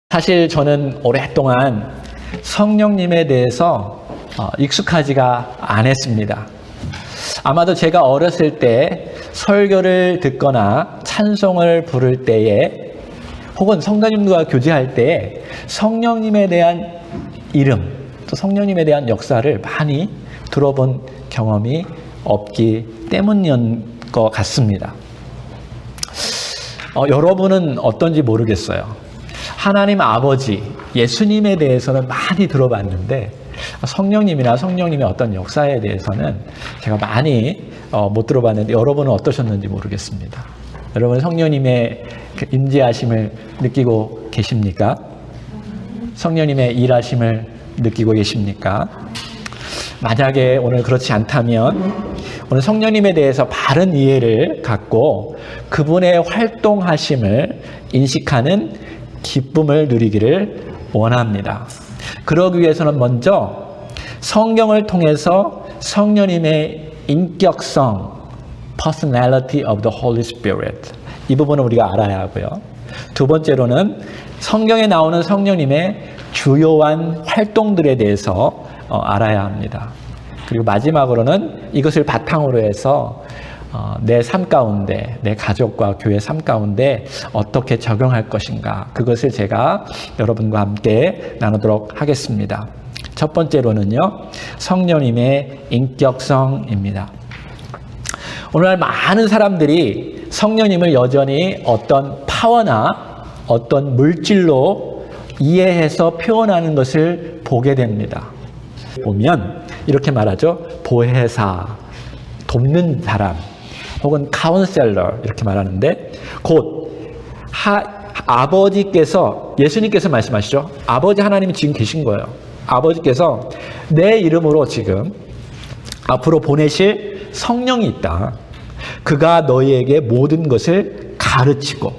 사실 저는 오랫동안 성령님에 대해서 익숙하지가 않았습니다. 아마도 제가 어렸을 때 설교를 듣거나 찬송을 부를 때에 혹은 성도님들과 교제할 때에 성령님에 대한 이름, 또 성령님에 대한 역사를 많이 들어본 경험이 없기 때문인 것 같습니다. 여러분은 어떤지 모르겠어요. 하나님 아버지, 예수님에 대해서는 많이 들어봤는데 성령님이나 성령님의 어떤 역사에 대해서는 제가 많이 못 들어봤는데 여러분은 어떠셨는지 모르겠습니다. 여러분 성령님의 임재하심을 느끼고 계십니까? 성령님의 일하심을 느끼고 계십니까? 만약에 오늘 그렇지 않다면 오늘 성령님에 대해서 바른 이해를 갖고 그분의 활동하심을 인식하는 기쁨을 누리기를 원합니다. 그러기 위해서는 먼저 성경을 통해서 성령님의 인격성, personality of the Holy Spirit, 이 부분을 우리가 알아야 하고요. 두 번째로는 성경에 나오는 성령님의 주요한 활동들에 대해서 알아야 합니다. 그리고 마지막으로는 이것을 바탕으로 해서 내 삶 가운데, 내 가족과 교회 삶 가운데 어떻게 적용할 것인가, 그것을 제가 여러분과 함께 나누도록 하겠습니다. 첫 번째로는요, 성령님의 인격성입니다. 오늘날 많은 사람들이 성령님을 여전히 어떤 파워나 어떤 물질로 이해해서 표현하는 것을 보게 됩니다. 보면 이렇게 말하죠. 보혜사, 돕는 사람, 혹은 카운셀러 이렇게 말하는데, 곧 아버지께서, 예수님께서 말씀하시죠. 아버지 하나님이 지금 계신 거예요. 아버지께서 내 이름으로 지금 앞으로 보내실 성령이 있다. 그가 너희에게 모든 것을 가르치고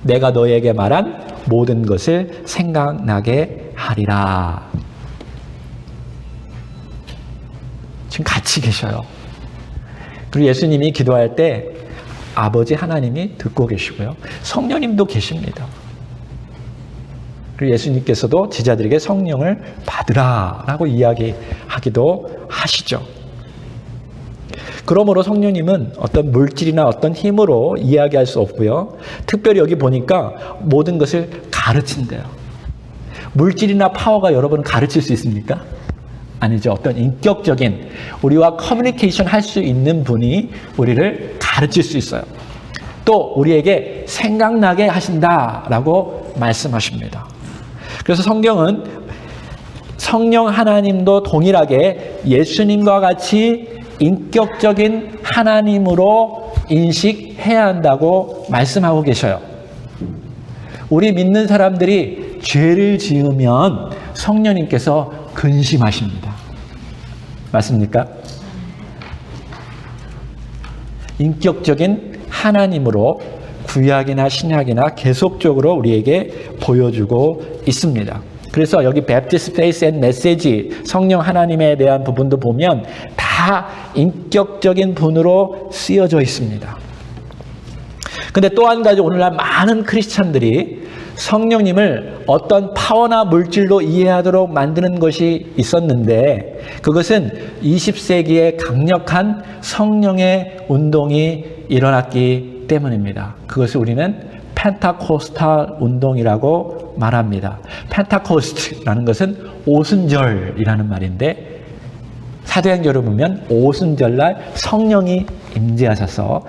내가 너희에게 말한 모든 것을 생각나게 하리라. 지금 같이 계셔요. 그리고 예수님이 기도할 때 아버지 하나님이 듣고 계시고요. 성령님도 계십니다. 그리고 예수님께서도 제자들에게 성령을 받으라 라고 이야기하기도 하시죠. 그러므로 성령님은 어떤 물질이나 어떤 힘으로 이야기할 수 없고요. 특별히 여기 보니까 모든 것을 가르친대요. 물질이나 파워가 여러분을 가르칠 수 있습니까? 아니죠. 어떤 인격적인 우리와 커뮤니케이션 할 수 있는 분이 우리를 가르칠 수 있어요. 또 우리에게 생각나게 하신다라고 말씀하십니다. 그래서 성경은 성령 하나님도 동일하게 예수님과 같이 인격적인 하나님으로 인식해야 한다고 말씀하고 계셔요. 우리 믿는 사람들이 죄를 지으면 성령님께서 근심하십니다. 맞습니까? 인격적인 하나님으로 구약이나 신약이나 계속적으로 우리에게 보여주고 있습니다. 그래서 여기 Baptist Faith and Message, 성령 하나님에 대한 부분도 보면 다 인격적인 분으로 쓰여져 있습니다. 근데 또 한 가지, 오늘날 많은 크리스찬들이 성령님을 어떤 파워나 물질로 이해하도록 만드는 것이 있었는데, 그것은 20세기에 강력한 성령의 운동이 일어났기 때문입니다. 그것을 우리는 펜타코스탈 운동이라고 말합니다. 펜타코스트라는 것은 오순절이라는 말인데, 사도행전을 보면 오순절날 성령이 임재하셔서,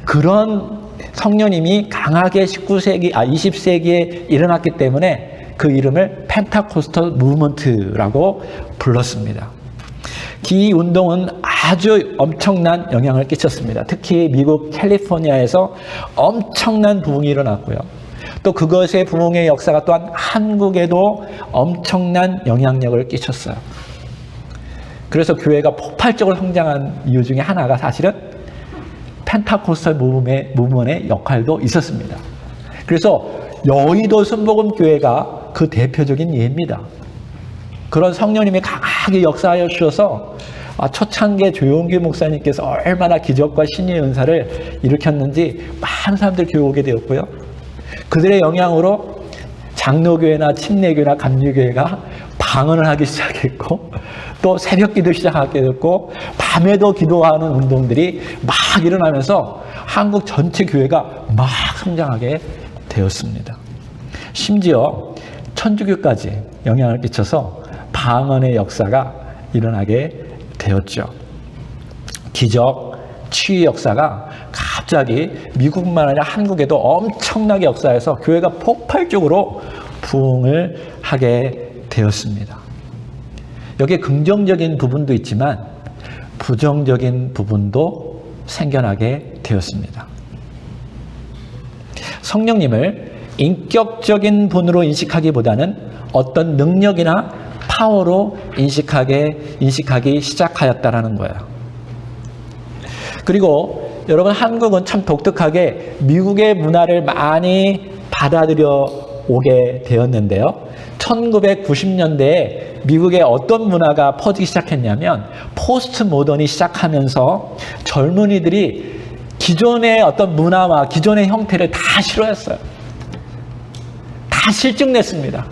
그런 성령님이 강하게 20세기에 일어났기 때문에 그 이름을 펜타코스탈 무브먼트라고 불렀습니다. 이 운동은 아주 엄청난 영향을 끼쳤습니다. 특히 미국 캘리포니아에서 엄청난 부흥이 일어났고요. 또 그것의 부흥의 역사가 또한 한국에도 엄청난 영향력을 끼쳤어요. 그래서 교회가 폭발적으로 성장한 이유 중에 하나가 사실은 펜타코스탈 무브먼트의 역할도 있었습니다. 그래서 여의도 순복음교회가 그 대표적인 예입니다. 그런 성령님이 강하게 역사하여 주셔서 초창기에 조용규 목사님께서 얼마나 기적과 신의 은사를 일으켰는지 많은 사람들이 교회 오게 되었고요. 그들의 영향으로 장로교회나 침례교회나 감리교회가 방언을 하기 시작했고 또 새벽 기도 시작하게 됐고 밤에도 기도하는 운동들이 막 일어나면서 한국 전체 교회가 막 성장하게 되었습니다. 심지어 천주교까지 영향을 끼쳐서 방언의 역사가 일어나게 되었죠. 기적, 치유 역사가 갑자기 미국만 아니라 한국에도 엄청나게 역사해서 교회가 폭발적으로 부흥을 하게 되었습니다. 여기에 긍정적인 부분도 있지만 부정적인 부분도 생겨나게 되었습니다. 성령님을 인격적인 분으로 인식하기보다는 어떤 능력이나 파워로 인식하기 시작하였다라는 거예요. 그리고 여러분, 한국은 참 독특하게 미국의 문화를 많이 받아들여 오게 되었는데요. 1990년대에 미국의 어떤 문화가 퍼지기 시작했냐면 포스트 모던이 시작하면서 젊은이들이 기존의 어떤 문화와 기존의 형태를 다 싫어했어요. 다 실증냈습니다.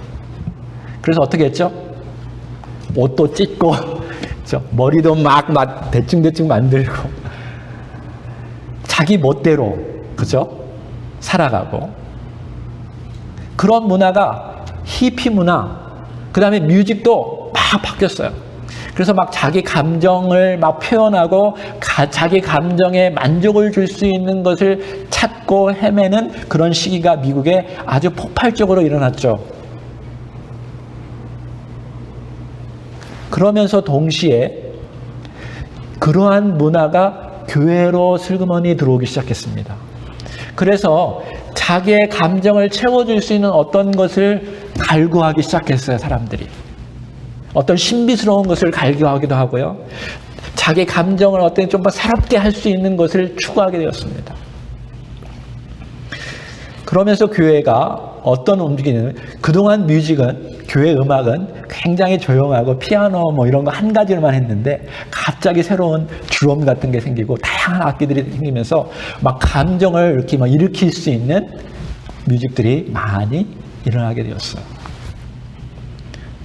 그래서 어떻게 했죠? 옷도 찢고 머리도 막 대충 만들고 자기 멋대로 그죠? 살아가고 그런 문화가 히피 문화, 그 다음에 뮤직도 막 바뀌었어요. 그래서 막 자기 감정을 막 표현하고 자기 감정에 만족을 줄 수 있는 것을 찾고 헤매는 그런 시기가 미국에 아주 폭발적으로 일어났죠. 그러면서 동시에 그러한 문화가 교회로 슬그머니 들어오기 시작했습니다. 그래서 자기의 감정을 채워줄 수 있는 어떤 것을 갈구하기 시작했어요, 사람들이. 어떤 신비스러운 것을 갈구하기도 하고요. 자기 감정을 어떤 좀 더 새롭게 할 수 있는 것을 추구하게 되었습니다. 그러면서 교회가 어떤 움직이는, 그동안 뮤직은, 교회 음악은 굉장히 조용하고 피아노 뭐 이런 거 한 가지로만 했는데 갑자기 새로운 드럼 같은 게 생기고 다양한 악기들이 생기면서 막 감정을 이렇게 막 일으킬 수 있는 뮤직들이 많이 일어나게 되었어요.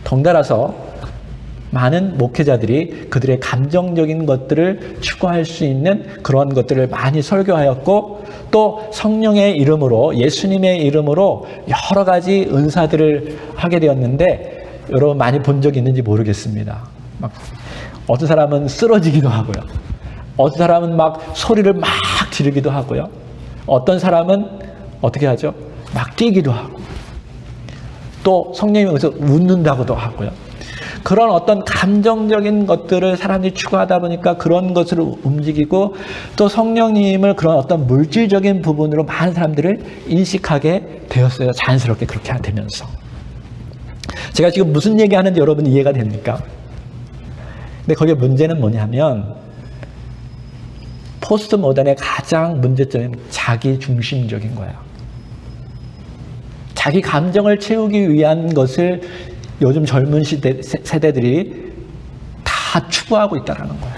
덩달아서 많은 목회자들이 그들의 감정적인 것들을 추구할 수 있는 그런 것들을 많이 설교하였고 또 성령의 이름으로 예수님의 이름으로 여러 가지 은사들을 하게 되었는데 여러분 많이 본 적 있는지 모르겠습니다. 막 어떤 사람은 쓰러지기도 하고요. 어떤 사람은 막 소리를 막 지르기도 하고요. 어떤 사람은 어떻게 하죠? 막 뛰기도 하고 또 성령이 여기서 웃는다고도 하고요. 그런 어떤 감정적인 것들을 사람들이 추구하다 보니까 그런 것을 움직이고 또 성령님을 그런 어떤 물질적인 부분으로 많은 사람들을 인식하게 되었어요. 자연스럽게 그렇게 되면서. 제가 지금 무슨 얘기하는지 여러분 이해가 됩니까? 근데 거기에 문제는 뭐냐면 포스트 모던의 가장 문제점은 자기 중심적인 거예요. 자기 감정을 채우기 위한 것을 요즘 젊은 세대들이 다 추구하고 있다는 거예요.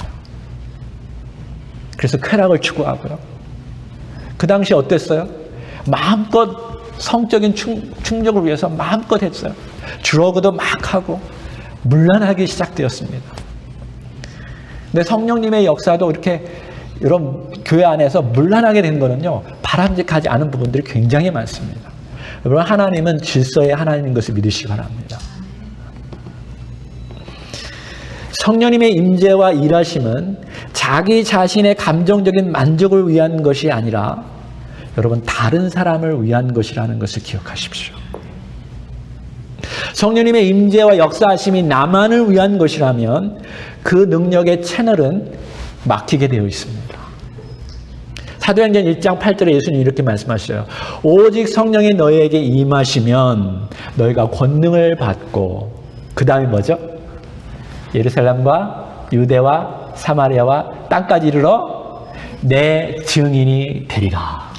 그래서 쾌락을 추구하고요. 그 당시 어땠어요? 마음껏 성적인 충족을 위해서 마음껏 했어요. 드러그도 막 하고 문란하기 시작되었습니다. 근데 성령님의 역사도 이렇게 이런 교회 안에서 문란하게 된 거는요, 바람직하지 않은 부분들이 굉장히 많습니다. 여러분, 하나님은 질서의 하나님인 것을 믿으시기 바랍니다. 성령님의 임재와 일하심은 자기 자신의 감정적인 만족을 위한 것이 아니라 여러분 다른 사람을 위한 것이라는 것을 기억하십시오. 성령님의 임재와 역사하심이 나만을 위한 것이라면 그 능력의 채널은 막히게 되어 있습니다. 사도행전 1장 8절에 예수님이 이렇게 말씀하셔요. 오직 성령이 너희에게 임하시면 너희가 권능을 받고 그 다음에 뭐죠? 예루살렘과 유대와 사마리아와 땅까지 이르러 내 증인이 되리라.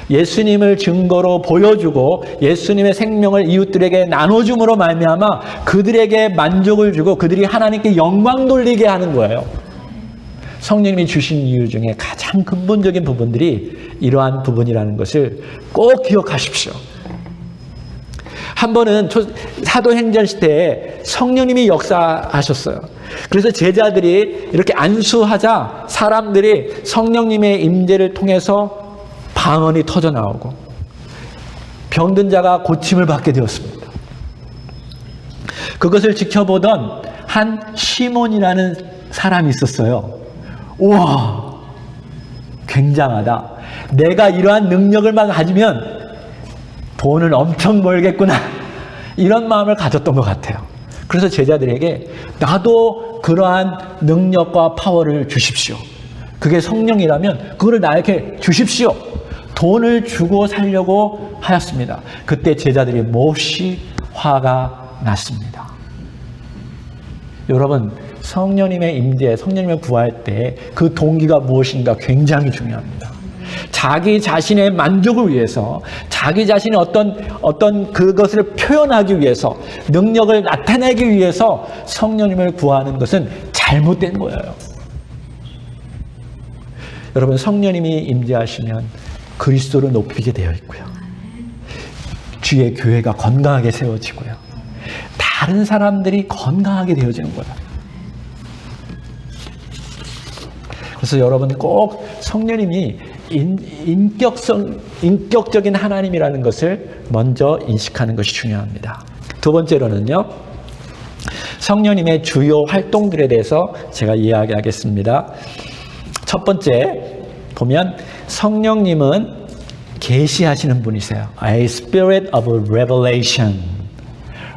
예수님을 증거로 보여주고 예수님의 생명을 이웃들에게 나눠줌으로 말미암아 그들에게 만족을 주고 그들이 하나님께 영광 돌리게 하는 거예요. 성령님이 주신 이유 중에 가장 근본적인 부분들이 이러한 부분이라는 것을 꼭 기억하십시오. 한 번은 사도행전 시대에 성령님이 역사하셨어요. 그래서 제자들이 이렇게 안수하자 사람들이 성령님의 임재를 통해서 방언이 터져 나오고 병든 자가 고침을 받게 되었습니다. 그것을 지켜보던 한 시몬이라는 사람이 있었어요. 우와, 굉장하다. 내가 이러한 능력을만 가지면 돈을 엄청 벌겠구나. 이런 마음을 가졌던 것 같아요. 그래서 제자들에게 나도 그러한 능력과 파워를 주십시오. 그게 성령이라면 그거를 나에게 주십시오. 돈을 주고 살려고 하였습니다. 그때 제자들이 몹시 화가 났습니다. 여러분, 성령님의 임재, 성령님의 구할 때 그 동기가 무엇인가 굉장히 중요합니다. 자기 자신의 만족을 위해서, 자기 자신의 어떤 그것을 표현하기 위해서, 능력을 나타내기 위해서 성령님을 구하는 것은 잘못된 거예요. 여러분, 성령님이 임재하시면 그리스도를 높이게 되어 있고요. 주의 교회가 건강하게 세워지고요. 다른 사람들이 건강하게 되어지는 거예요. 그래서 여러분 꼭 성령님이 인격적인 하나님이라는 것을 먼저 인식하는 것이 중요합니다. 두 번째로는요, 성령님의 주요 활동들에 대해서 제가 이야기하겠습니다. 첫 번째 보면 성령님은 계시하시는 분이세요. A spirit of revelation.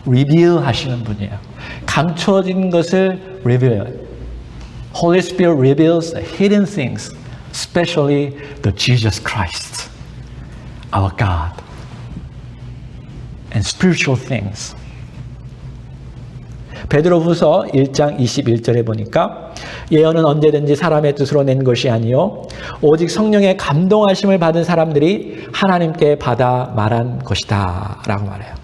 reveal 하시는 분이에요. 감춰진 것을 reveal. Holy Spirit reveals hidden things, especially the Jesus Christ, our God, and spiritual things. 베드로후서 1장 21절에 보니까 예언은 언제든지 사람의 뜻으로 낸 것이 아니요 오직 성령의 감동하심을 받은 사람들이 하나님께 받아 말한 것이다 라고 말해요.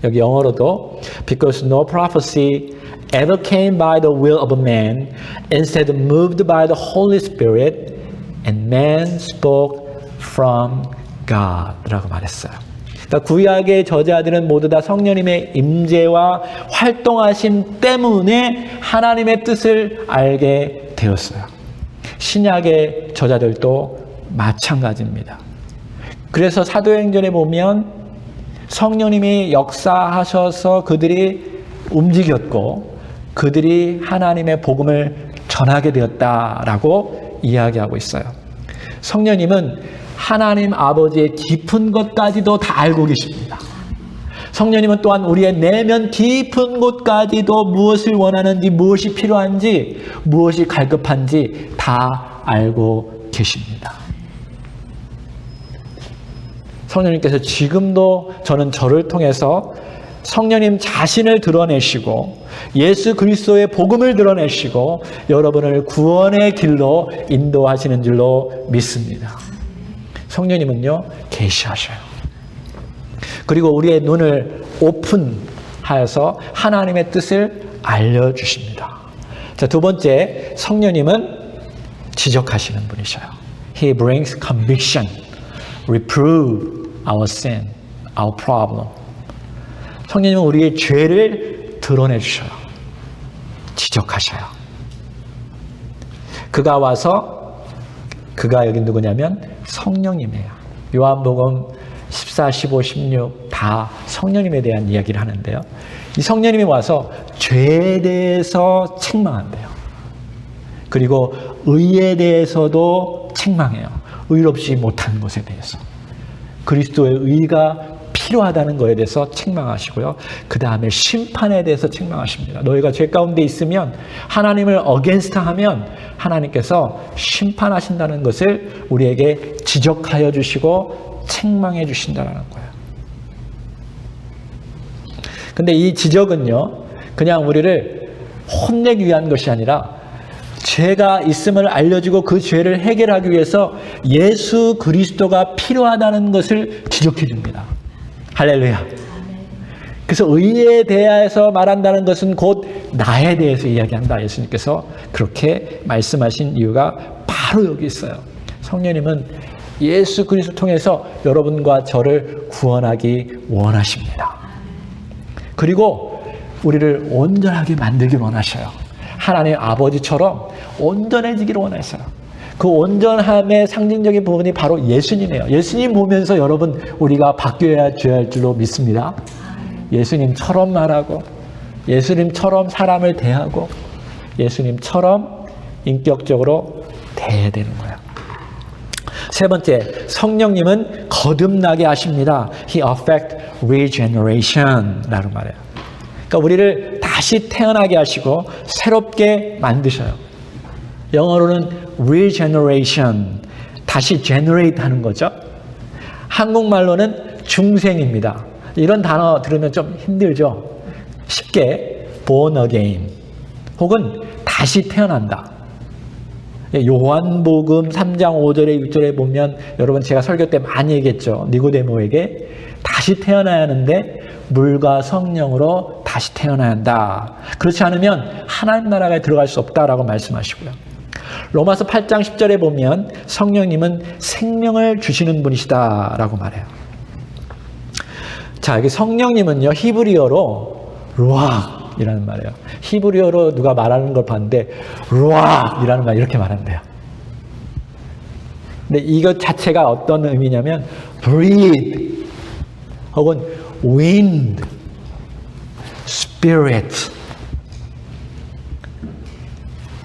여기 영어로도 Because no prophecy ever came by the will of a man, instead moved by the Holy Spirit, and man spoke from God 라고 말했어요. 그러니까 구약의 저자들은 모두 다 성령님의 임재와 활동하심 때문에 하나님의 뜻을 알게 되었어요. 신약의 저자들도 마찬가지입니다. 그래서 사도행전에 보면 성령님이 역사하셔서 그들이 움직였고 그들이 하나님의 복음을 전하게 되었다라고 이야기하고 있어요. 성령님은 하나님 아버지의 깊은 것까지도 다 알고 계십니다. 성령님은 또한 우리의 내면 깊은 곳까지도 무엇을 원하는지, 무엇이 필요한지, 무엇이 갈급한지 다 알고 계십니다. 성령님께서 지금도 저를 통해서 성령님 자신을 드러내시고 예수 그리스도의 복음을 드러내시고 여러분을 구원의 길로 인도하시는 줄로 믿습니다. 성령님은요, 계시하셔요. 그리고 우리의 눈을 오픈하여서 하나님의 뜻을 알려주십니다. 자, 두 번째, 성령님은 지적하시는 분이셔요. He brings conviction, reprove our sin, our problem. 성령님은 우리의 죄를 드러내 주셔요. 지적하셔요. 그가 와서, 그가 여기 누구냐면 성령님이에요. 요한복음 14, 15, 16 다 성령님에 대한 이야기를 하는데요. 이 성령님이 와서 죄에 대해서 책망한대요. 그리고 의에 대해서도 책망해요. 의롭지 못한 것에 대해서. 그리스도의 의가 필요하다는 것에 대해서 책망하시고요. 그 다음에 심판에 대해서 책망하십니다. 너희가 죄 가운데 있으면 하나님을 어게인스트 하면 하나님께서 심판하신다는 것을 우리에게 지적하여 주시고 책망해 주신다는 거예요. 근데 이 지적은요, 그냥 우리를 혼내기 위한 것이 아니라 죄가 있음을 알려주고 그 죄를 해결하기 위해서 예수 그리스도가 필요하다는 것을 지적해 줍니다. 할렐루야. 그래서 의에 대해서 말한다는 것은 곧 나에 대해서 이야기한다. 예수님께서 그렇게 말씀하신 이유가 바로 여기 있어요. 성령님은 예수 그리스도 통해서 여러분과 저를 구원하기 원하십니다. 그리고 우리를 온전하게 만들길 원하셔요. 하나님 아버지처럼 온전해지기를 원하셔요. 그 온전함의 상징적인 부분이 바로 예수님이에요. 예수님 보면서 여러분 우리가 바뀌어야 할 줄로 믿습니다. 예수님처럼 말하고 예수님처럼 사람을 대하고 예수님처럼 인격적으로 대해야 되는 거예요. 세 번째, 성령님은 거듭나게 하십니다. He affect regeneration 라고 말해요. 그러니까 우리를 다시 태어나게 하시고 새롭게 만드셔요. 영어로는 regeneration, 다시 generate 하는 거죠. 한국말로는 중생입니다. 이런 단어 들으면 좀 힘들죠. 쉽게 born again 혹은 다시 태어난다. 요한복음 3장 5절에 6절에 보면 여러분 제가 설교 때 많이 얘기했죠. 니고데모에게 다시 태어나야 하는데 물과 성령으로 다시 태어나야 한다. 그렇지 않으면 하나님 나라에 들어갈 수 없다라고 말씀하시고요. 로마서 8장 10절에 보면 성령님은 생명을 주시는 분이시다라고 말해요. 자, 여기 성령님은요, 히브리어로 루아이라는 말이에요. 히브리어로 누가 말하는 걸 봤는데 루아이라는 말 이렇게 말한대요. 근데 이것 자체가 어떤 의미냐면 breathe 혹은 wind, spirit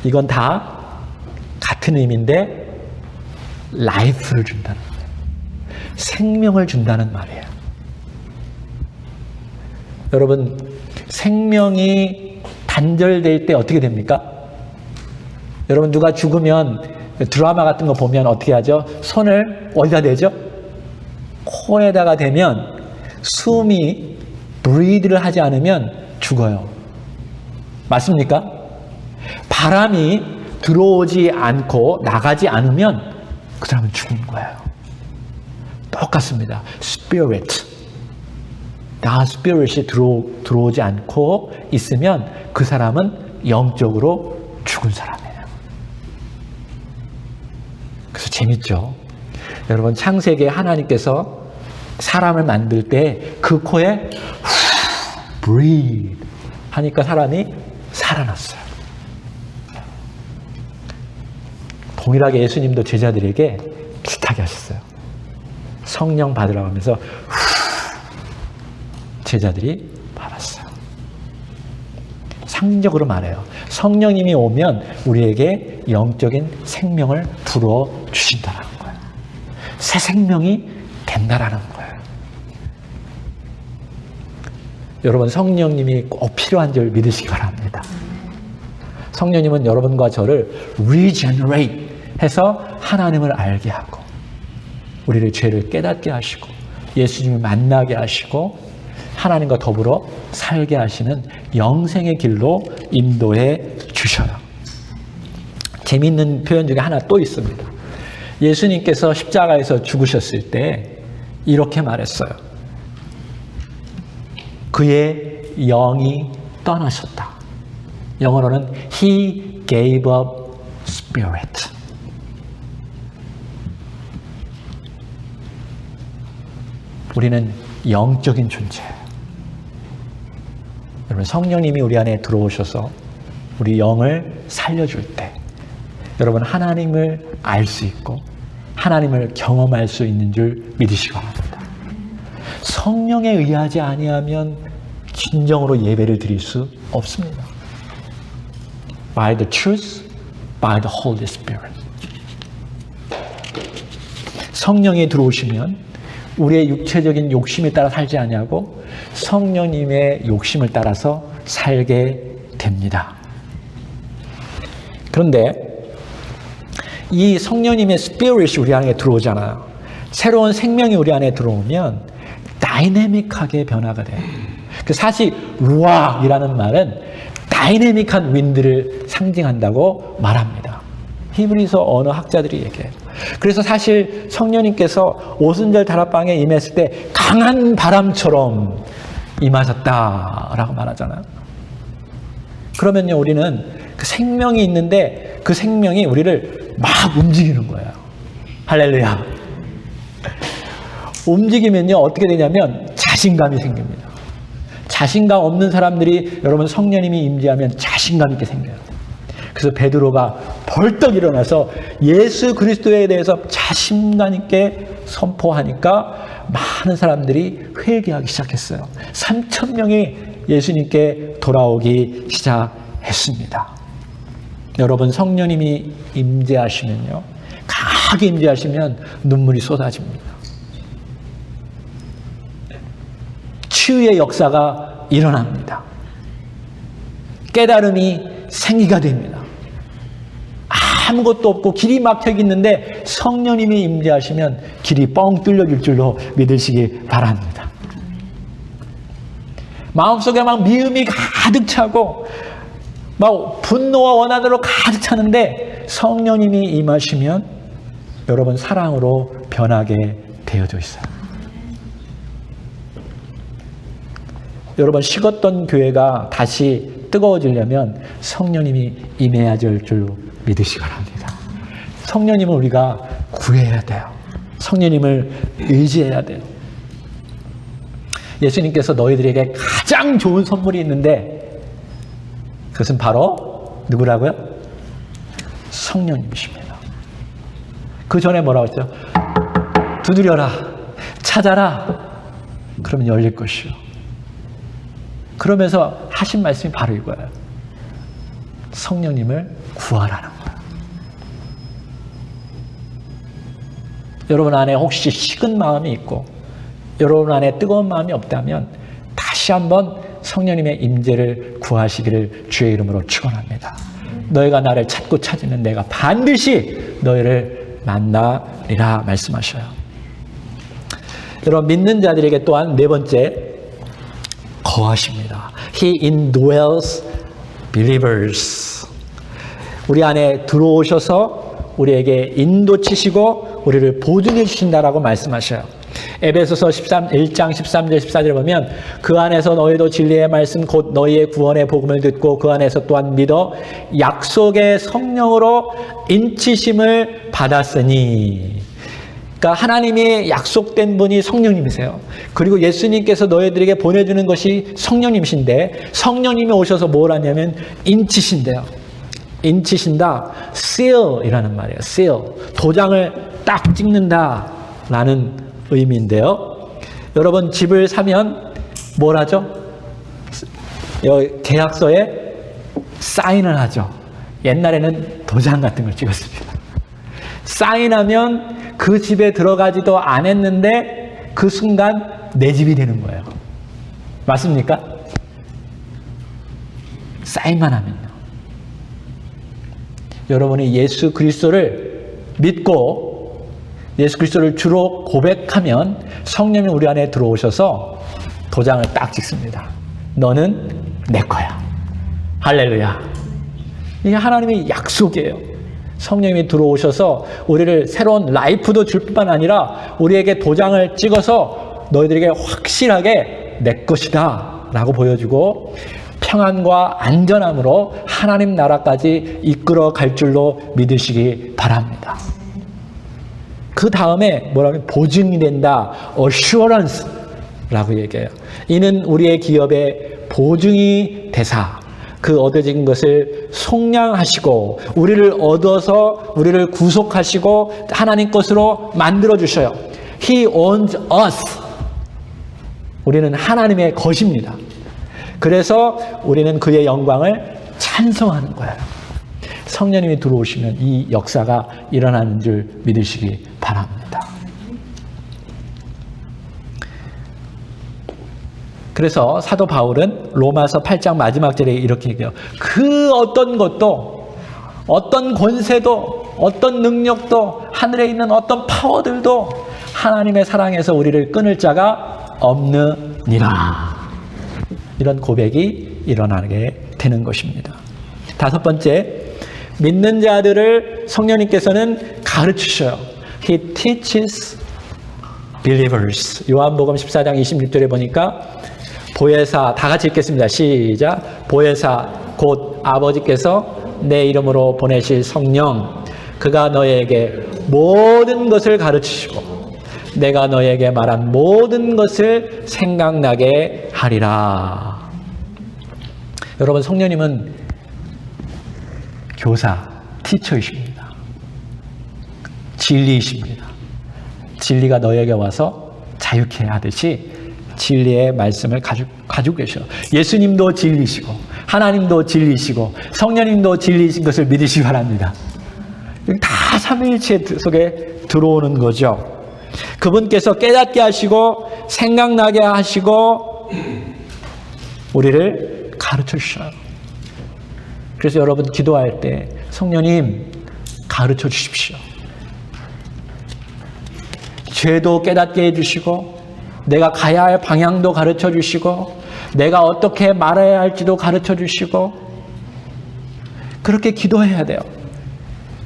이건 다 같은 의미인데 life를 준다는 거예요. 생명을 준다는 말이에요. 여러분 생명이 단절될 때 어떻게 됩니까? 여러분 누가 죽으면 드라마 같은 거 보면 어떻게 하죠? 손을 어디다 대죠? 코에다가 대면 숨이 breathe를 하지 않으면 죽어요. 맞습니까? 바람이 들어오지 않고 나가지 않으면 그 사람은 죽은 거예요. 똑같습니다. spirit. 나 스피릿이 들어오지 않고 있으면 그 사람은 영적으로 죽은 사람이에요. 그래서 재밌죠? 여러분 창세기에 하나님께서 사람을 만들 때 그 코에 breathe 하니까 사람이 살아났어요. 동일하게 예수님도 제자들에게 비슷하게 하셨어요. 성령 받으라고 하면서 제자들이 받았어요. 상징적으로 말해요. 성령님이 오면 우리에게 영적인 생명을 불어주신다는 거예요. 새 생명이 된다라는 거예요. 여러분 성령님이 꼭 필요한 줄 믿으시기 바랍니다. 성령님은 여러분과 저를 regenerate 해서 하나님을 알게 하고 우리를 죄를 깨닫게 하시고 예수님을 만나게 하시고 하나님과 더불어 살게 하시는 영생의 길로 인도해 주셔요. 재미있는 표현 중에 하나 또 있습니다. 예수님께서 십자가에서 죽으셨을 때 이렇게 말했어요. 그의 영이 떠나셨다. 영어로는 He gave up spirit. 우리는 영적인 존재예요. 여러분 성령님이 우리 안에 들어오셔서 우리 영을 살려줄 때 여러분 하나님을 알 수 있고 하나님을 경험할 수 있는 줄 믿으시기 바랍니다. 성령에 의하지 아니하면 진정으로 예배를 드릴 수 없습니다. By the truth, by the Holy Spirit. 성령이 들어오시면 우리의 육체적인 욕심에 따라 살지 아니하고 성령님의 욕심을 따라서 살게 됩니다. 그런데 이 성령님의 스피릿이 우리 안에 들어오잖아요. 새로운 생명이 우리 안에 들어오면 다이내믹하게 변화가 돼요. 사실 루아이라는 말은 다이내믹한 윈드를 상징한다고 말합니다. 히브리서 언어 학자들이 얘기해요. 그래서 사실 성령님께서 오순절 다락방에 임했을 때 강한 바람처럼 임하셨다라고 말하잖아요. 그러면요 우리는 그 생명이 있는데 그 생명이 우리를 막 움직이는 거예요. 할렐루야. 움직이면요 어떻게 되냐면 자신감이 생깁니다. 자신감 없는 사람들이 여러분 성령님이 임재하면 자신감 있게 생겨요. 그래서 베드로가 벌떡 일어나서 예수 그리스도에 대해서 자신감 있게 선포하니까 많은 사람들이 회개하기 시작했어요. 3,000명이 예수님께 돌아오기 시작했습니다. 여러분 성령님이 임재하시면요, 강하게 임재하시면 눈물이 쏟아집니다. 치유의 역사가 일어납니다. 깨달음이 생기가 됩니다. 아무것도 없고 길이 막혀 있는데 성령님이 임재하시면 길이 뻥 뚫려질 줄로 믿으시기 바랍니다. 마음속에 막 미움이 가득 차고 막 분노와 원한으로 가득 차는데 성령님이 임하시면 여러분 사랑으로 변하게 되어져 있어요. 여러분 식었던 교회가 다시 뜨거워지려면 성령님이 임해야 될 줄로 믿으시기 바랍니다. 성령님을 우리가 구해야 돼요. 성령님을 의지해야 돼요. 예수님께서 너희들에게 가장 좋은 선물이 있는데 그것은 바로 누구라고요? 성령님이십니다. 그 전에 뭐라고 했죠? 두드려라, 찾아라, 그러면 열릴 것이요. 그러면서 하신 말씀이 바로 이거예요. 성령님을 구하라는 거예요. 여러분 안에 혹시 식은 마음이 있고 여러분 안에 뜨거운 마음이 없다면 다시 한번 성령님의 임재를 구하시기를 주의 이름으로 축원합니다. 너희가 나를 찾고 찾으면 내가 반드시 너희를 만나리라 말씀하셔요. 여러분 믿는 자들에게 또한 네 번째 거하십니다. He indwells believers. 우리 안에 들어오셔서 우리에게 인도치시고 우리를 보증해 주신다라고 말씀하셔요. 에베소서 1장 13절 14절에 보면 그 안에서 너희도 진리의 말씀 곧 너희의 구원의 복음을 듣고 그 안에서 또한 믿어 약속의 성령으로 인치심을 받았으니. 그러니까 하나님이 약속된 분이 성령님이세요. 그리고 예수님께서 너희들에게 보내주는 것이 성령님이신데 성령님이 오셔서 뭘 하냐면 인치신대요. 인치신다. seal이라는 말이에요. seal. 도장을 딱 찍는다라는 의미인데요. 여러분 집을 사면 뭘 하죠? 계약서에 사인을 하죠. 옛날에는 도장 같은 걸 찍었습니다. 사인하면 그 집에 들어가지도 않았는데 그 순간 내 집이 되는 거예요. 맞습니까? 사인만 하면요. 여러분이 예수 그리스도를 믿고 예수 그리스도를 주로 고백하면 성령이 우리 안에 들어오셔서 도장을 딱 찍습니다. 너는 내 거야. 할렐루야. 이게 하나님의 약속이에요. 성령님이 들어오셔서 우리를 새로운 라이프도 줄 뿐만 아니라 우리에게 도장을 찍어서 너희들에게 확실하게 내 것이다 라고 보여주고 평안과 안전함으로 하나님 나라까지 이끌어 갈 줄로 믿으시기 바랍니다. 그 다음에 뭐라고 보증이 된다. assurance 라고 얘기해요. 이는 우리의 기업의 보증이 되사 그 얻어진 것을 속량하시고 우리를 얻어서 우리를 구속하시고 하나님 것으로 만들어 주셔요. He owns us. 우리는 하나님의 것입니다. 그래서 우리는 그의 영광을 찬송하는 거예요. 성령님이 들어오시면 이 역사가 일어나는 줄 믿으시기 바랍니다. 그래서 사도 바울은 로마서 8장 마지막 절에 이렇게 얘기해요. 그 어떤 것도, 어떤 권세도, 어떤 능력도, 하늘에 있는 어떤 파워들도 하나님의 사랑에서 우리를 끊을 자가 없느니라. 이런 고백이 일어나게 되는 것입니다. 다섯 번째, 믿는 자들을 성령님께서는 가르치셔요. He teaches believers. 요한복음 14장 26절에 보니까 보혜사, 다 같이 읽겠습니다. 시작. 보혜사 곧 아버지께서 내 이름으로 보내실 성령, 그가 너희에게 모든 것을 가르치시고 내가 너희에게 말한 모든 것을 생각나게 하리라. 여러분, 성령님은 교사, 티처이십니다. 진리이십니다. 진리가 너에게 와서 자유케 하듯이 진리의 말씀을 가지고 계셔. 예수님도 진리시고 하나님도 진리시고 성령님도 진리이신 것을 믿으시기 바랍니다. 다 삼위일체 속에 들어오는 거죠. 그분께서 깨닫게 하시고 생각나게 하시고 우리를 가르쳐 주셔요. 그래서 여러분 기도할 때 성령님 가르쳐 주십시오. 죄도 깨닫게 해주시고 내가 가야 할 방향도 가르쳐 주시고 내가 어떻게 말해야 할지도 가르쳐 주시고 그렇게 기도해야 돼요.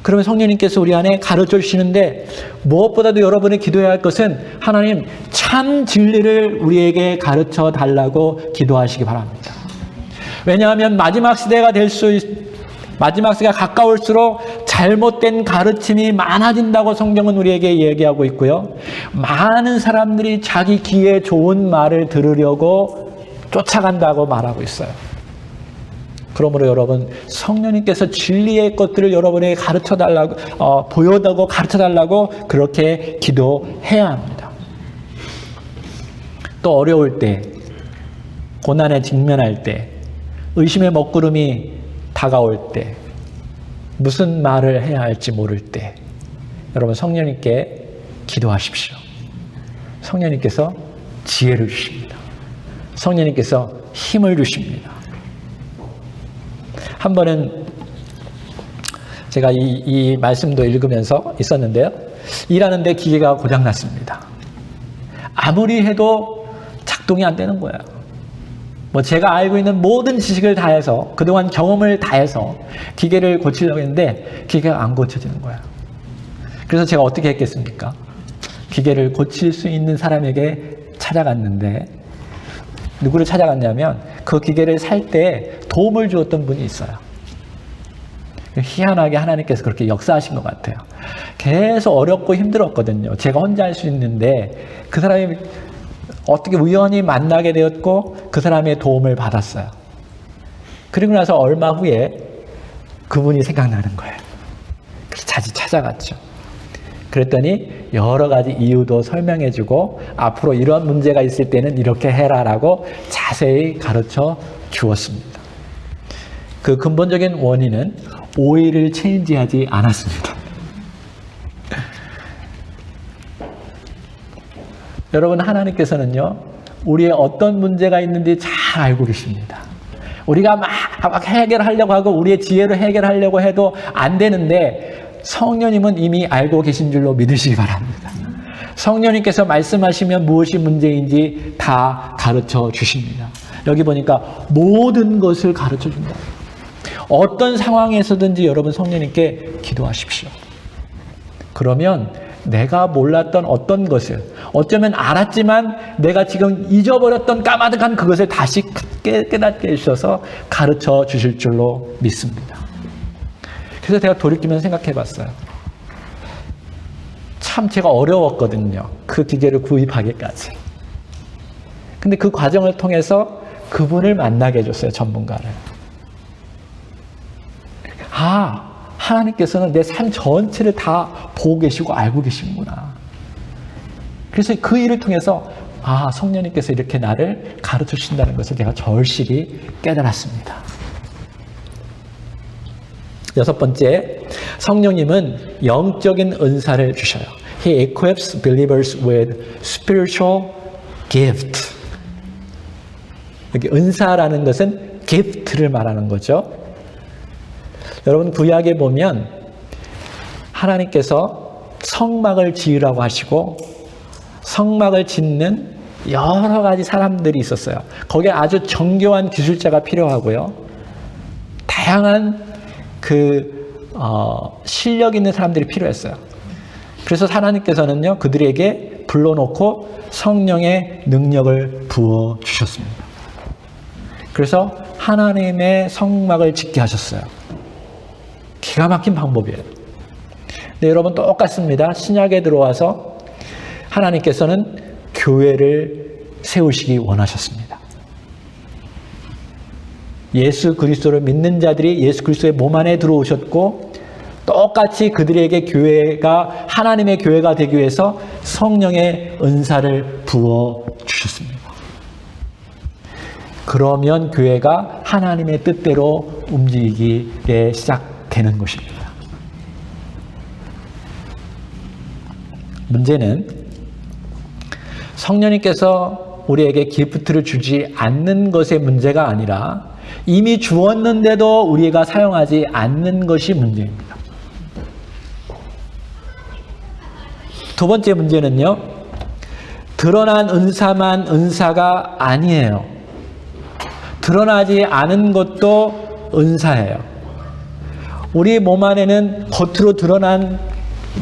그러면 성령님께서 우리 안에 가르쳐 주시는데 무엇보다도 여러분이 기도해야 할 것은 하나님 참 진리를 우리에게 가르쳐 달라고 기도하시기 바랍니다. 왜냐하면 마지막 시대가 마지막 시대가 가까울수록 잘못된 가르침이 많아진다고 성경은 우리에게 얘기하고 있고요. 많은 사람들이 자기 귀에 좋은 말을 들으려고 쫓아간다고 말하고 있어요. 그러므로 여러분 성령님께서 진리의 것들을 여러분에게 가르쳐달라고 보여달라고 가르쳐달라고 그렇게 기도해야 합니다. 또 어려울 때 고난에 직면할 때 의심의 먹구름이 다가올 때 무슨 말을 해야 할지 모를 때 여러분 성령님께 기도하십시오. 성령님께서 지혜를 주십니다. 성령님께서 힘을 주십니다. 한 번은 제가 이 말씀도 읽으면서 있었는데요. 일하는데 기계가 고장났습니다. 아무리 해도 작동이 안 되는 거예요. 제가 알고 있는 모든 지식을 다해서 그동안 경험을 다해서 기계를 고치려고 했는데 기계가 안 고쳐지는 거예요. 그래서 제가 어떻게 했겠습니까? 기계를 고칠 수 있는 사람에게 찾아갔는데 누구를 찾아갔냐면 그 기계를 살 때 도움을 주었던 분이 있어요. 희한하게 하나님께서 그렇게 역사하신 것 같아요. 계속 어렵고 힘들었거든요. 제가 혼자 할 수 있는데 그 사람이 어떻게 우연히 만나게 되었고 그 사람의 도움을 받았어요. 그리고 나서 얼마 후에 그분이 생각나는 거예요. 그래서 자주 찾아갔죠. 그랬더니 여러 가지 이유도 설명해주고 앞으로 이런 문제가 있을 때는 이렇게 해라라고 자세히 가르쳐 주었습니다. 그 근본적인 원인은 오일을 체인지하지 않았습니다. 여러분 하나님께서는요 우리의 어떤 문제가 있는지 잘 알고 계십니다. 우리가 막 해결하려고 하고 우리의 지혜로 해결하려고 해도 안 되는데 성령님은 이미 알고 계신 줄로 믿으시기 바랍니다. 성령님께서 말씀하시면 무엇이 문제인지 다 가르쳐 주십니다. 여기 보니까 모든 것을 가르쳐 준다. 어떤 상황에서든지 여러분 성령님께 기도하십시오. 그러면 내가 몰랐던 어떤 것을 어쩌면 알았지만 내가 지금 잊어버렸던 까마득한 그것을 다시 깨닫게 해주셔서 가르쳐 주실 줄로 믿습니다. 그래서 제가 돌이키면서 생각해 봤어요. 참 제가 어려웠거든요. 그 기계를 구입하기까지. 근데 그 과정을 통해서 그분을 만나게 해줬어요. 전문가를. 하나님께서는 내 삶 전체를 다 보고 계시고 알고 계시는구나. 그래서 그 일을 통해서 성령님께서 이렇게 나를 가르쳐 주신다는 것을 제가 절실히 깨달았습니다. 여섯 번째, 성령님은 영적인 은사를 주셔요. He equips believers with spiritual gift. 여기 은사라는 것은 gift를 말하는 거죠. 여러분 구약에 보면 하나님께서 성막을 지으라고 하시고 성막을 짓는 여러 가지 사람들이 있었어요. 거기에 아주 정교한 기술자가 필요하고요. 다양한 실력 있는 사람들이 필요했어요. 그래서 하나님께서는요 그들에게 불러놓고 성령의 능력을 부어 주셨습니다. 그래서 하나님의 성막을 짓게 하셨어요. 기가 막힌 방법이에요. 근데 여러분 똑같습니다. 신약에 들어와서 하나님께서는 교회를 세우시기 원하셨습니다. 예수 그리스도를 믿는 자들이 예수 그리스도의 몸 안에 들어오셨고 똑같이 그들에게 교회가 하나님의 교회가 되기 위해서 성령의 은사를 부어 주셨습니다. 그러면 교회가 하나님의 뜻대로 움직이기 시작되는 것입니다. 문제는 성령님께서 우리에게 기프트를 주지 않는 것의 문제가 아니라 이미 주었는데도 우리가 사용하지 않는 것이 문제입니다. 두 번째 문제는요, 드러난 은사만 은사가 아니에요. 드러나지 않은 것도 은사예요. 우리 몸 안에는 겉으로 드러난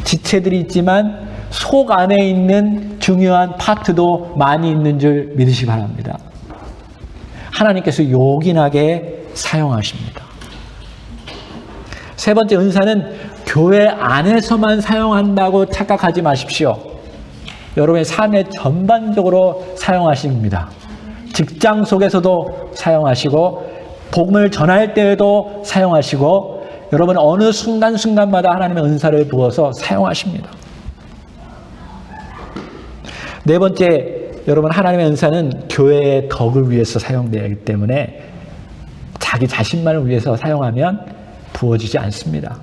지체들이 있지만 속 안에 있는 중요한 파트도 많이 있는 줄 믿으시기 바랍니다. 하나님께서 요긴하게 사용하십니다. 세 번째 은사는 교회 안에서만 사용한다고 착각하지 마십시오. 여러분의 삶에 전반적으로 사용하십니다. 직장 속에서도 사용하시고 복음을 전할 때에도 사용하시고 여러분 어느 순간순간마다 하나님의 은사를 부어서 사용하십니다. 네 번째, 여러분 하나님의 은사는 교회의 덕을 위해서 사용되기 때문에 자기 자신만을 위해서 사용하면 부어지지 않습니다.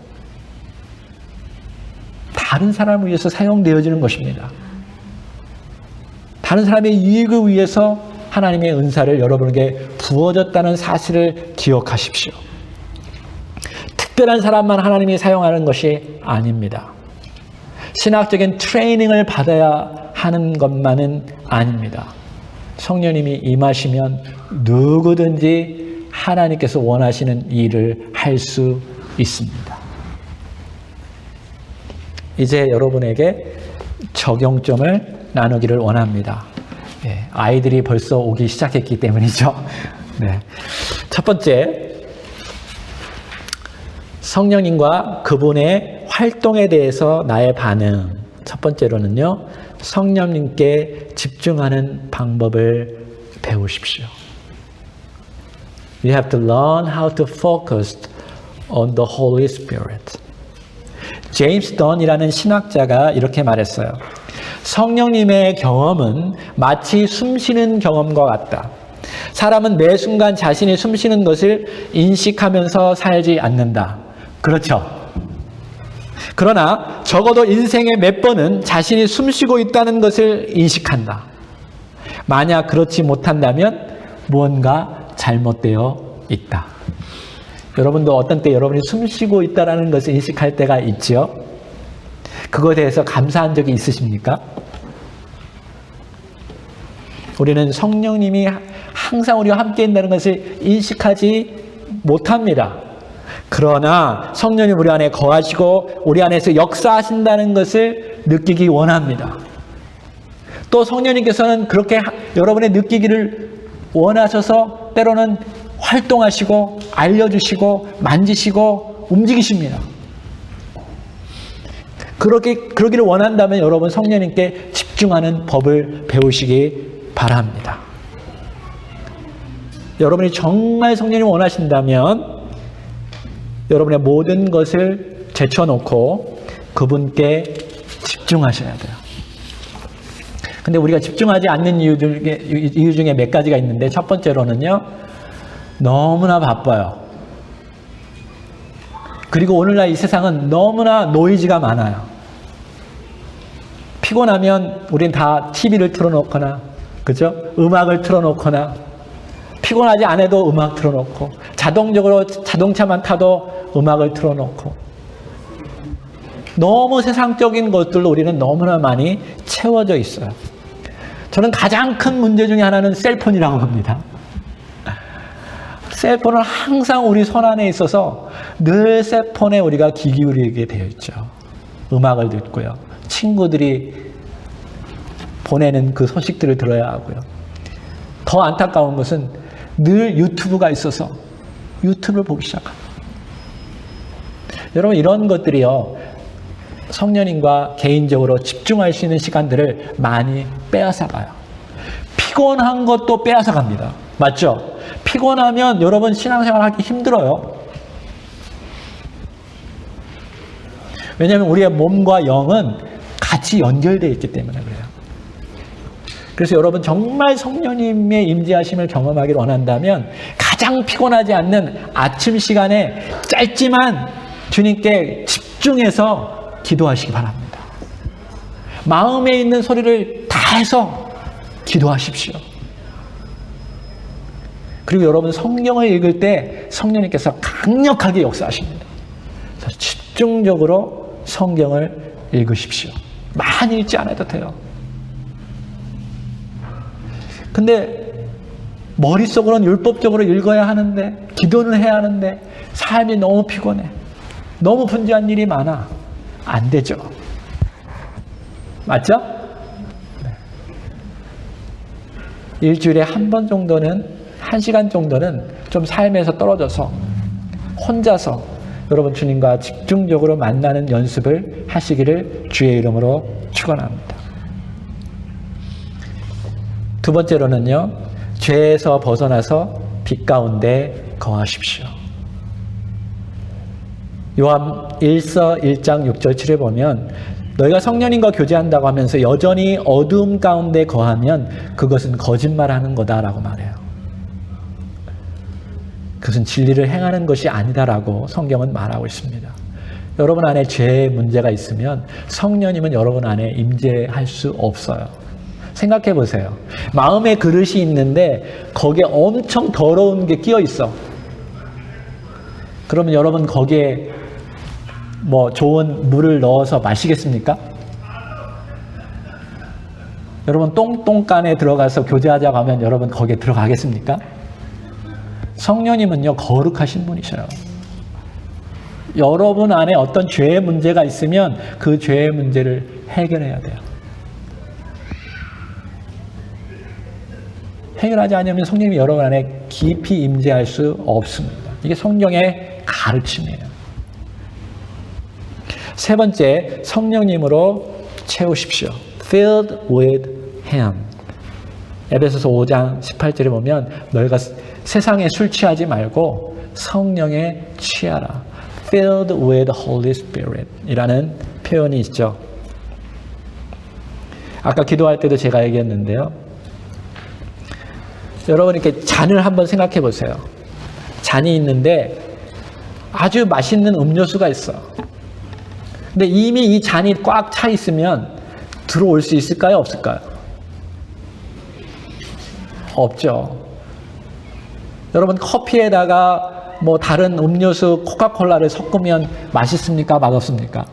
다른 사람을 위해서 사용되어지는 것입니다. 다른 사람의 이익을 위해서 하나님의 은사를 여러분에게 부어졌다는 사실을 기억하십시오. 특별한 사람만 하나님이 사용하는 것이 아닙니다. 신학적인 트레이닝을 받아야 하는 것만은 아닙니다. 성령님이 임하시면 누구든지 하나님께서 원하시는 일을 할 수 있습니다. 이제 여러분에게 적용점을 나누기를 원합니다. 네, 아이들이 벌써 오기 시작했기 때문이죠. 네. 첫 번째, 성령님과 그분의 활동에 대해서 나의 반응. 첫 번째로는요, 성령님께 집중하는 방법을 배우십시오. You have to learn how to focus on the Holy Spirit. 제임스 던이라는 신학자가 이렇게 말했어요. 성령님의 경험은 마치 숨쉬는 경험과 같다. 사람은 매 순간 자신이 숨쉬는 것을 인식하면서 살지 않는다. 그렇죠. 그러나 적어도 인생에 몇 번은 자신이 숨쉬고 있다는 것을 인식한다. 만약 그렇지 못한다면 무언가 잘못되어 있다. 여러분도 어떤 때 여러분이 숨쉬고 있다는 것을 인식할 때가 있죠. 그거에 대해서 감사한 적이 있으십니까? 우리는 성령님이 항상 우리와 함께 있다는 것을 인식하지 못합니다. 그러나 성령님 우리 안에 거하시고 우리 안에서 역사하신다는 것을 느끼기 원합니다. 또 성령님께서는 그렇게 여러분의 느끼기를 원하셔서 때로는 활동하시고 알려주시고 만지시고 움직이십니다. 그러기를 원한다면 여러분 성령님께 집중하는 법을 배우시기 바랍니다. 여러분이 정말 성령님 원하신다면 여러분의 모든 것을 제쳐놓고 그분께 집중하셔야 돼요. 근데 우리가 집중하지 않는 이유 중에 몇 가지가 있는데 첫 번째로는요, 너무나 바빠요. 그리고 오늘날 이 세상은 너무나 노이즈가 많아요. 피곤하면 우린 다 TV를 틀어놓거나, 그죠? 음악을 틀어놓거나, 피곤하지 않아도 음악 틀어놓고, 자동적으로 자동차만 타도 음악을 틀어놓고, 너무 세상적인 것들로 우리는 너무나 많이 채워져 있어요. 저는 가장 큰 문제 중에 하나는 셀폰이라고 봅니다. 셀폰은 항상 우리 손 안에 있어서 늘 셀폰에 우리가 귀 기울이게 되어 있죠. 음악을 듣고요. 친구들이 보내는 그 소식들을 들어야 하고요. 더 안타까운 것은 늘 유튜브가 있어서 유튜브를 보기 시작합니다. 여러분 이런 것들이요. 성령님과 개인적으로 집중할 수 있는 시간들을 많이 빼앗아가요. 피곤한 것도 빼앗아갑니다. 맞죠? 피곤하면 여러분 신앙생활 하기 힘들어요. 왜냐하면 우리의 몸과 영은 같이 연결되어 있기 때문에 그래요. 그래서 여러분 정말 성령님의 임재하심을 경험하기를 원한다면 가장 피곤하지 않는 아침 시간에 짧지만 주님께 집중해서 기도하시기 바랍니다. 마음에 있는 소리를 다해서 기도하십시오. 그리고 여러분 성경을 읽을 때 성령님께서 강력하게 역사하십니다. 그래서 집중적으로 성경을 읽으십시오. 많이 읽지 않아도 돼요. 근데 머릿속으로는 율법적으로 읽어야 하는데 기도는 해야 하는데 삶이 너무 피곤해. 너무 분주한 일이 많아. 안 되죠. 맞죠? 네. 일주일에 한 번 정도는 1시간 정도는 좀 삶에서 떨어져서 혼자서 여러분 주님과 집중적으로 만나는 연습을 하시기를 주의 이름으로 축원합니다. 두 번째로는요, 죄에서 벗어나서 빛 가운데 거하십시오. 요한 1서 1장 6절 7에 보면 너희가 성령님과 교제한다고 하면서 여전히 어두움 가운데 거하면 그것은 거짓말하는 거다라고 말해요. 그것은 진리를 행하는 것이 아니다라고 성경은 말하고 있습니다. 여러분 안에 죄의 문제가 있으면 성령님은 여러분 안에 임재할 수 없어요. 생각해 보세요. 마음에 그릇이 있는데 거기에 엄청 더러운 게 끼어 있어. 그러면 여러분 거기에 뭐 좋은 물을 넣어서 마시겠습니까? 여러분 똥똥간에 들어가서 교제하자고 하면 여러분 거기에 들어가겠습니까? 성령님은요 거룩하신 분이셔요. 여러분 안에 어떤 죄의 문제가 있으면 그 죄의 문제를 해결해야 돼요. 해결하지 않으면 성령님이 여러분 안에 깊이 임재할 수 없습니다. 이게 성경의 가르침이에요. 세 번째, 성령님으로 채우십시오. Filled with Him. 에베소서 5장 18절에 보면 너희가 세상에 술 취하지 말고 성령에 취하라. Filled with Holy Spirit 이라는 표현이 있죠. 아까 기도할 때도 제가 얘기했는데요. 여러분 이렇게 잔을 한번 생각해 보세요. 잔이 있는데 아주 맛있는 음료수가 있어. 근데 이미 이 잔이 꽉 차 있으면 들어올 수 있을까요? 없을까요? 없죠. 여러분 커피에다가 뭐 다른 음료수 코카콜라를 섞으면 맛있습니까? 맛없습니까?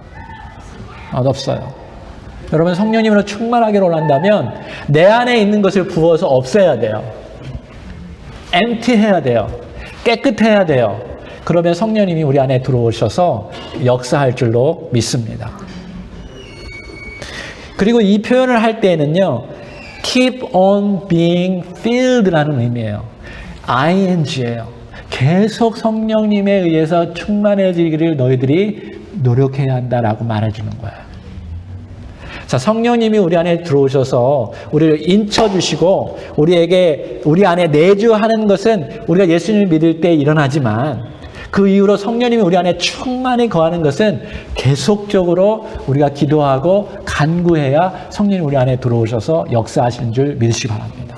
맛없어요. 여러분 성령님으로 충만하기를 원한다면 내 안에 있는 것을 부어서 없애야 돼요. empty해야 돼요. 깨끗해야 돼요. 그러면 성령님이 우리 안에 들어오셔서 역사할 줄로 믿습니다. 그리고 이 표현을 할 때에는요, keep on being filled라는 의미예요. ing예요. 계속 성령님에 의해서 충만해지기를 너희들이 노력해야 한다라고 말해주는 거예요. 자, 성령님이 우리 안에 들어오셔서 우리를 인쳐주시고 우리 안에 내주하는 것은 우리가 예수님을 믿을 때 일어나지만 그 이후로 성령님이 우리 안에 충만히 거하는 것은 계속적으로 우리가 기도하고 간구해야 성령님이 우리 안에 들어오셔서 역사하시는 줄 믿으시기 바랍니다.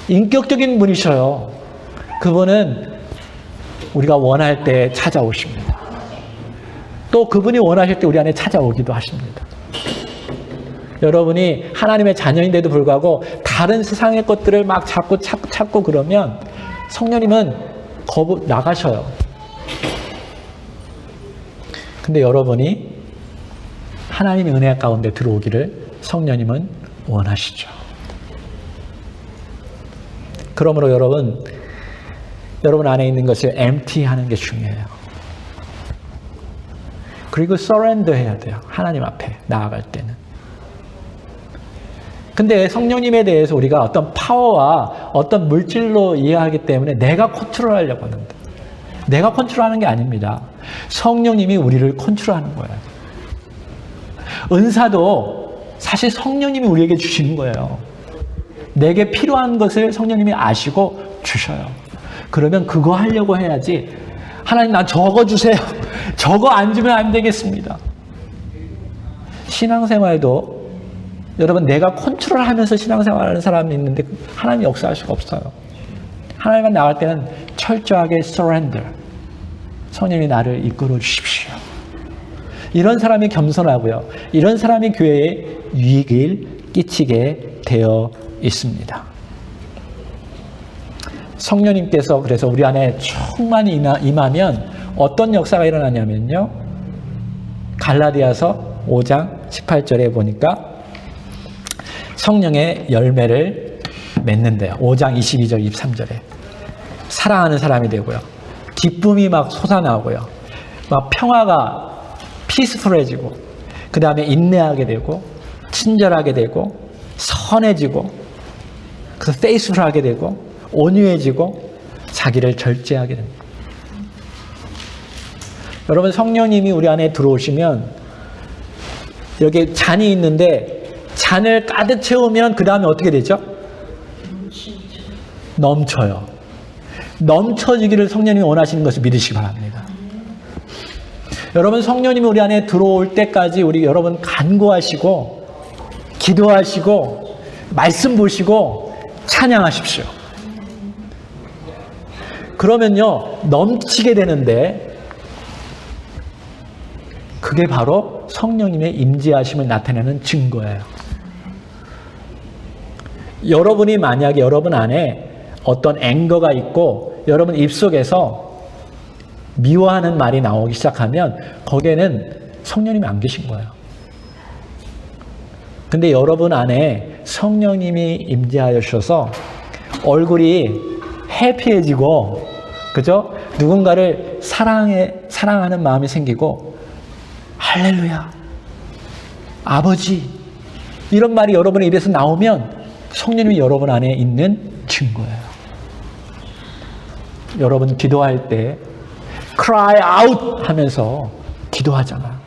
인격적인 분이셔요. 그분은 우리가 원할 때 찾아오십니다. 또 그분이 원하실 때 우리 안에 찾아오기도 하십니다. 여러분이 하나님의 자녀인데도 불구하고 다른 세상의 것들을 막 찾고 그러면 성령님은 나가셔요. 근데 여러분이 하나님의 은혜 가운데 들어오기를 성령님은 원하시죠. 그러므로 여러분 안에 있는 것을 empty하는 게 중요해요. 그리고 surrender 해야 돼요. 하나님 앞에 나아갈 때는. 근데 성령님에 대해서 우리가 어떤 파워와 어떤 물질로 이해하기 때문에 내가 컨트롤하려고 하는데 내가 컨트롤하는 게 아닙니다. 성령님이 우리를 컨트롤하는 거예요. 은사도 사실 성령님이 우리에게 주시는 거예요. 내게 필요한 것을 성령님이 아시고 주셔요. 그러면 그거 하려고 해야지 하나님 나 저거 주세요. 저거 안 주면 안 되겠습니다. 신앙생활도 여러분 내가 컨트롤하면서 신앙생활하는 사람이 있는데 하나님이 역사할 수가 없어요. 하나님만 나갈 때는 철저하게 surrender. 성령님이 나를 이끌어 주십시오. 이런 사람이 겸손하고요. 이런 사람이 교회에 유익을 끼치게 되어 있습니다. 성령님께서 그래서 우리 안에 충만히 임하면 어떤 역사가 일어나냐면요. 갈라디아서 5장 18절에 보니까 성령의 열매를 맺는데요. 5장 22절 23절에 사랑하는 사람이 되고요. 기쁨이 막 솟아나고요. 막 평화가 피스풀해지고 그 다음에 인내하게 되고 친절하게 되고 선해지고 그래서 페이스풀하게 되고 온유해지고 자기를 절제하게 됩니다. 여러분 성령님이 우리 안에 들어오시면 여기 잔이 있는데 잔을 가득 채우면 그 다음에 어떻게 되죠? 넘쳐요. 넘쳐지기를 성령님이 원하시는 것을 믿으시기 바랍니다. 여러분 성령님이 우리 안에 들어올 때까지 우리 여러분 간구하시고 기도하시고 말씀 보시고 찬양하십시오. 그러면요 넘치게 되는데 그게 바로 성령님의 임재하심을 나타내는 증거예요. 여러분이 만약에 여러분 안에 어떤 앵거가 있고 여러분 입속에서 미워하는 말이 나오기 시작하면 거기에는 성령님이 안 계신 거예요. 근데 여러분 안에 성령님이 임재하셔서 얼굴이 해피해지고 그죠? 누군가를 사랑하는 마음이 생기고 할렐루야 아버지 이런 말이 여러분의 입에서 나오면 성령님이 여러분 안에 있는 증거예요. 여러분 기도할 때 cry out 하면서 기도하잖아.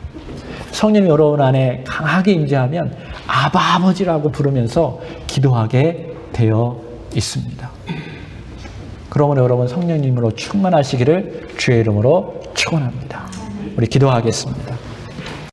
성령이 여러분 안에 강하게 임재하면 아버지라고 부르면서 기도하게 되어 있습니다. 그러므로 여러분 성령님으로 충만하시기를 주의 이름으로 축원합니다. 우리 기도하겠습니다.